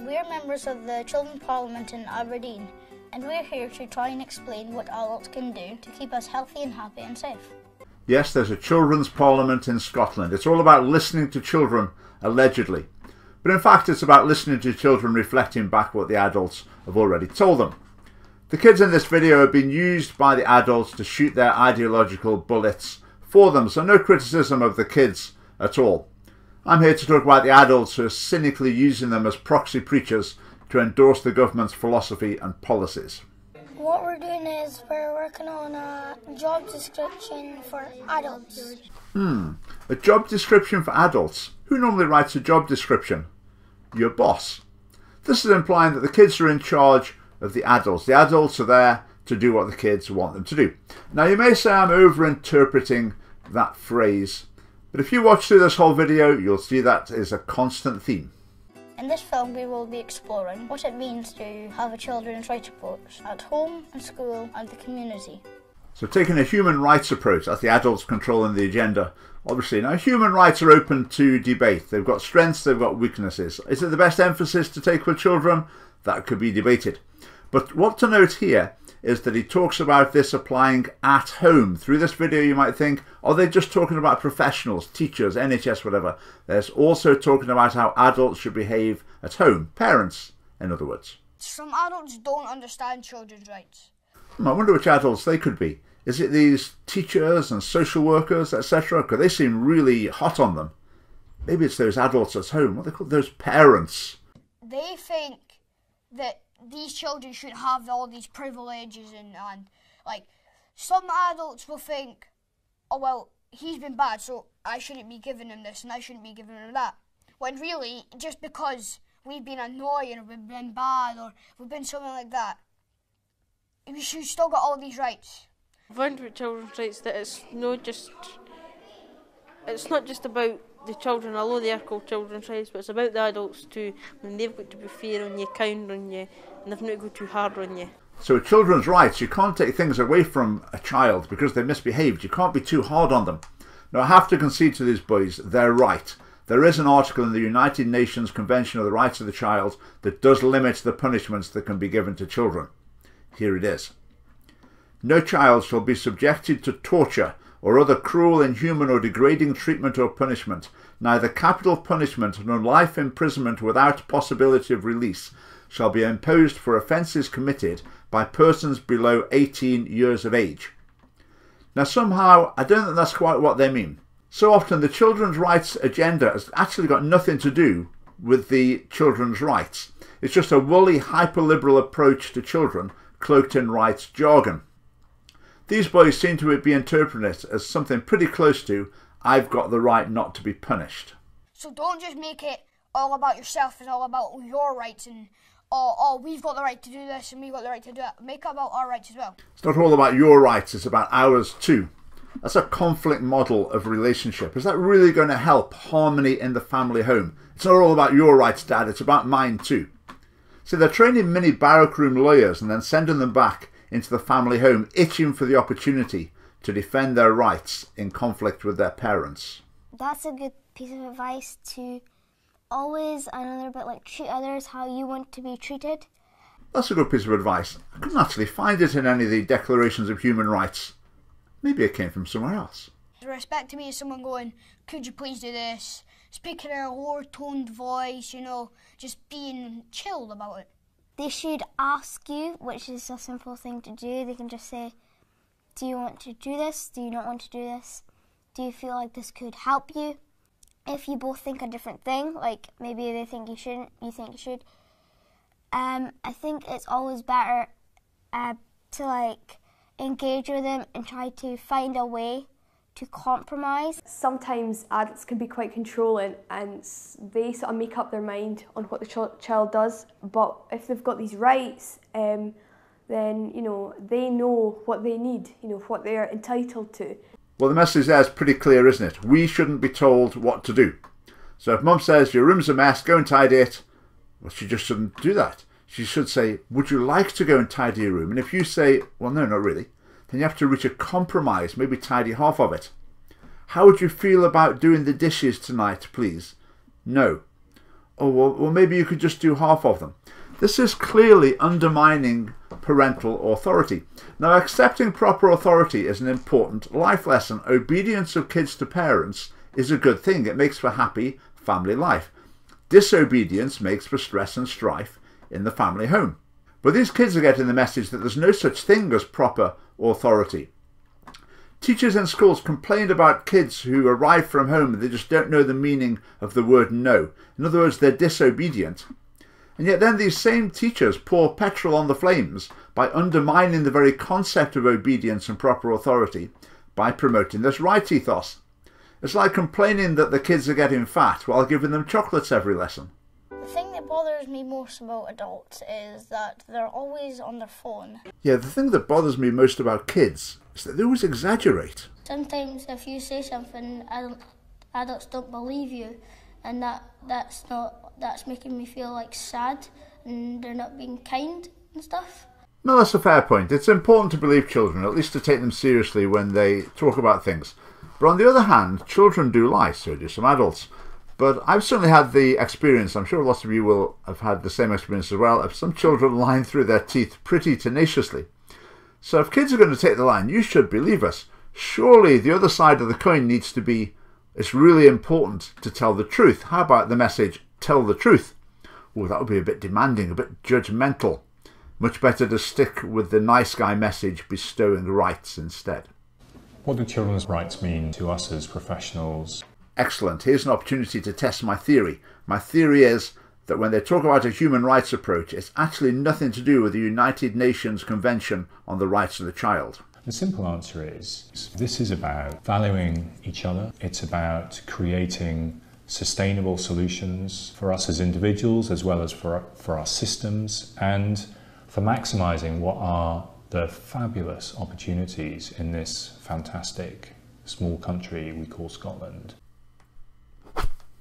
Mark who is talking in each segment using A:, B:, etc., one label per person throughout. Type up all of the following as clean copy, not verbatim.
A: We're members of the Children's Parliament in Aberdeen, and we're here to try and explain what adults can do to keep us healthy and happy and safe.
B: Yes, there's a Children's Parliament in Scotland. It's all about listening to children, allegedly. But in fact, it's about listening to children reflecting back what the adults have already told them. The kids in this video have been used by the adults to shoot their ideological bullets for them, so no criticism of the kids at all. I'm here to talk about the adults who are cynically using them as proxy preachers to endorse the government's philosophy and policies.
C: What we're doing is we're working on a job description for adults.
B: A job description for adults? Who normally writes a job description? Your boss. This is implying that the kids are in charge of the adults. The adults are there to do what the kids want them to do. Now you may say I'm over-interpreting that phrase, but if you watch through this whole video, you'll see that is a constant theme.
A: In this film, we will be exploring what it means to have a children's rights approach at home, and school, and the community.
B: So taking a human rights approach, that's the adults controlling the agenda, obviously. Now human rights are open to debate. They've got strengths, they've got weaknesses. Is it the best emphasis to take with children? That could be debated. But what to note here is that he talks about this applying at home. Through this video you might think, are they just talking about professionals, teachers, NHS, whatever? There's also talking about how adults should behave at home, parents, in other words.
D: Some adults don't understand children's rights.
B: I wonder which adults they could be. Is it these teachers and social workers, etc.? Because they seem really hot on them. Maybe it's those adults at home. What are they called? Those parents.
D: They think that these children should have all these privileges and like some adults will think, oh well, he's been bad, so I shouldn't be giving him this and I shouldn't be giving him that. When really, just because we've been annoying or we've been bad or we've been something like that, we should still got all these rights.
E: I've learned with children's rights that it's not just about the children, although they are called children's rights, but it's about the adults too, when they've got to be fair on you, kind on you, and they've not to go too hard on you.
B: So with children's rights, you can't take things away from a child because they misbehaved. You can't be too hard on them. Now I have to concede to these boys, they're right. There is an article in the United Nations Convention of the Rights of the Child that does limit the punishments that can be given to children. Here it is. No child shall be subjected to torture or other cruel, inhuman or degrading treatment or punishment, neither capital punishment nor life imprisonment without possibility of release shall be imposed for offences committed by persons below 18 years of age. Now somehow, I don't think that's quite what they mean. So often the children's rights agenda has actually got nothing to do with the children's rights. It's just a woolly, hyper-liberal approach to children cloaked in rights jargon. These boys seem to be interpreting it as something pretty close to, I've got the right not to be punished.
D: So don't just make it all about yourself and all about your rights and, oh, we've got the right to do this and we've got the right to do that. Make it about our rights as well.
B: It's not all about your rights, it's about ours too. That's a conflict model of relationship. Is that really going to help harmony in the family home? It's not all about your rights, Dad, it's about mine too. So they're training mini barrack room lawyers and then sending them back into the family home, itching for the opportunity to defend their rights in conflict with their parents.
C: That's a good piece of advice, to always, another bit like, treat others how you want to be treated.
B: That's a good piece of advice. I couldn't actually find it in any of the declarations of human rights. Maybe it came from somewhere else.
D: Respect to me is someone going, could you please do this? Speaking in a lower toned voice, you know, just being chilled about it.
C: They should ask you, which is a simple thing to do. They can just say, do you want to do this? Do you not want to do this? Do you feel like this could help you? If you both think a different thing, like maybe they think you shouldn't, you think you should. I think it's always better to like engage with them and try to find a way to compromise.
F: Sometimes adults can be quite controlling and they sort of make up their mind on what the child does, but if they've got these rights, then you know they know what they need, you know what they're entitled to.
B: Well, the message there is pretty clear, isn't it? We shouldn't be told what to do. So if Mum says your room's a mess, go and tidy it, well, she just shouldn't do that. She should say, would you like to go and tidy your room? And if you say, well, no, not really, then you have to reach a compromise, maybe tidy half of it. How would you feel about doing the dishes tonight, please? No. Oh, well, maybe you could just do half of them. This is clearly undermining parental authority. Now, accepting proper authority is an important life lesson. Obedience of kids to parents is a good thing. It makes for happy family life. Disobedience makes for stress and strife in the family home. But these kids are getting the message that there's no such thing as proper authority. Teachers in schools complained about kids who arrive from home and they just don't know the meaning of the word no. In other words, they're disobedient. And yet then these same teachers pour petrol on the flames by undermining the very concept of obedience and proper authority by promoting this right ethos. It's like complaining that the kids are getting fat while giving them chocolates every lesson.
A: The thing that bothers me most about adults is that they're always on their phone.
B: Yeah, the thing that bothers me most about kids is that they always exaggerate.
A: Sometimes if you say something, adults don't believe you, and that's making me feel like sad, and they're not being kind and stuff.
B: No, that's a fair point. It's important to believe children, at least to take them seriously when they talk about things. But on the other hand, children do lie, so do some adults. But I've certainly had the experience, I'm sure lots of you will have had the same experience as well, of some children lying through their teeth pretty tenaciously. So if kids are going to take the line, you should believe us. Surely the other side of the coin needs to be, it's really important to tell the truth. How about the message, tell the truth? Oh, that would be a bit demanding, a bit judgmental. Much better to stick with the nice guy message, bestowing rights instead.
G: What do children's rights mean to us as professionals?
B: Excellent. Here's an opportunity to test my theory. My theory is that when they talk about a human rights approach, it's actually nothing to do with the United Nations Convention on the Rights of the Child.
G: The simple answer is, this is about valuing each other. It's about creating sustainable solutions for us as individuals, as well as for our systems, and for maximising what are the fabulous opportunities in this fantastic small country we call Scotland.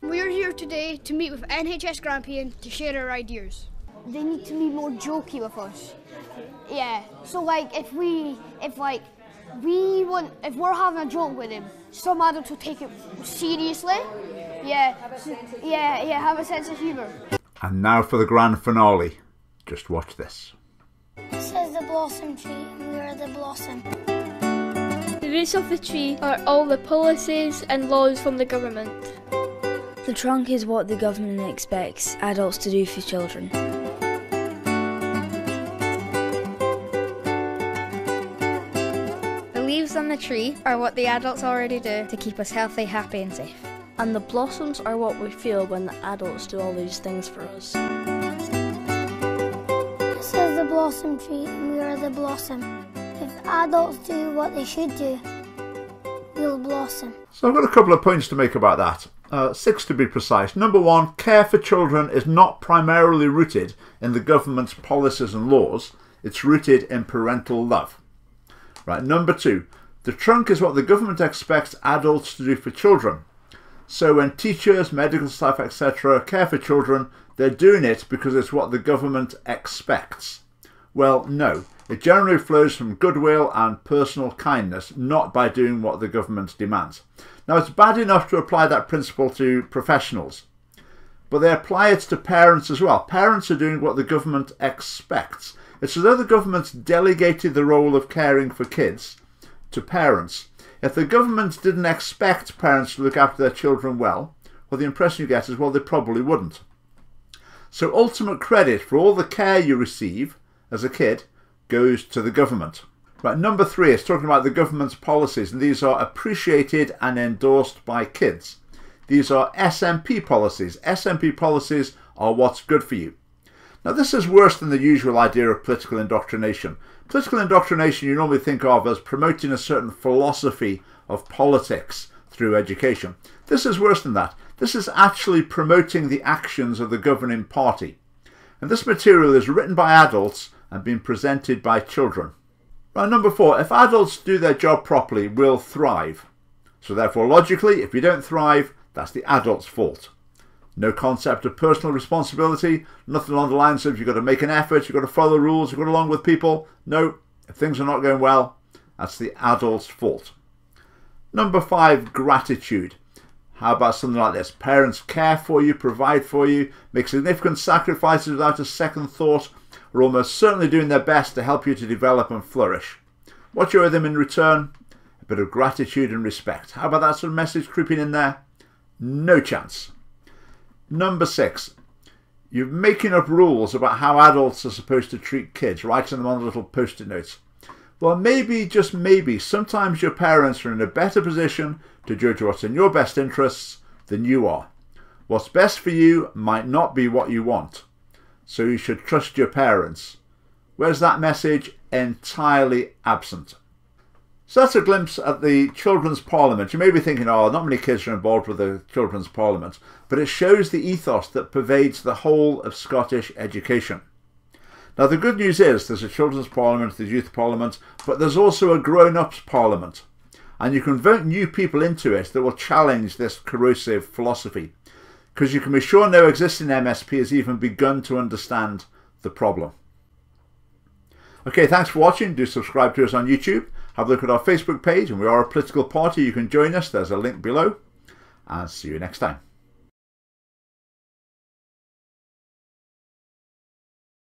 D: We're here today to meet with NHS Grampian to share our ideas. They need to be more jokey with us. Yeah, so like if we're having a joke with him, some adults will take it seriously. Yeah, have a sense of humour.
B: And now for the grand finale. Just watch this.
A: This is the blossom tree, and we are the blossom.
H: The roots of the tree are all the policies and laws from the government.
I: The trunk is what the government expects adults to do for children.
J: The leaves on the tree are what the adults already do to keep us healthy, happy and safe.
I: And the blossoms are what we feel when the adults do all these things for us.
A: This is the blossom tree, and we are the blossom. If adults do what they should do, we'll blossom.
B: So I've got a couple of points to make about that. 6 to be precise. Number 1, care for children is not primarily rooted in the government's policies and laws. It's rooted in parental love. Right. Number 2, the trunk is what the government expects adults to do for children. So when teachers, medical staff, etc. care for children, they're doing it because it's what the government expects. Well, no. It generally flows from goodwill and personal kindness, not by doing what the government demands. Now, it's bad enough to apply that principle to professionals, but they apply it to parents as well. Parents are doing what the government expects. It's as though the government's delegated the role of caring for kids to parents. If the government didn't expect parents to look after their children well the impression you get is, well, they probably wouldn't. So ultimate credit for all the care you receive as a kid goes to the government. Right, number 3 is talking about the government's policies, and these are appreciated and endorsed by kids. These are SMP policies. SMP policies are what's good for you. Now, this is worse than the usual idea of political indoctrination. Political indoctrination you normally think of as promoting a certain philosophy of politics through education. This is worse than that. This is actually promoting the actions of the governing party. And this material is written by adults and being presented by children. Right, number 4, if adults do their job properly, we'll thrive. So therefore, logically, if you don't thrive, that's the adult's fault. No concept of personal responsibility, nothing along the lines of you've got to make an effort, you've got to follow rules, you've got to go along with people. No, if things are not going well, that's the adult's fault. Number 5, gratitude. How about something like this? Parents care for you, provide for you, make significant sacrifices without a second thought, are almost certainly doing their best to help you to develop and flourish. What do you owe them in return? A bit of gratitude and respect. How about that sort of message creeping in there? No chance. Number 6. You're making up rules about how adults are supposed to treat kids, writing them on little post-it notes. Well, maybe, just maybe, sometimes your parents are in a better position to judge what's in your best interests than you are. What's best for you might not be what you want, so you should trust your parents. Where's that message? Entirely absent. So that's a glimpse at the Children's Parliament. You may be thinking, oh, not many kids are involved with the Children's Parliament, but it shows the ethos that pervades the whole of Scottish education. Now, the good news is there's a Children's Parliament, there's Youth Parliament, but there's also a Grown-Ups Parliament. And you can vote new people into it that will challenge this corrosive philosophy, because you can be sure no existing MSP has even begun to understand the problem. Okay, thanks for watching. Do subscribe to us on YouTube. Have a look at our Facebook page, and we are a political party. You can join us. There's a link below. And see you next time.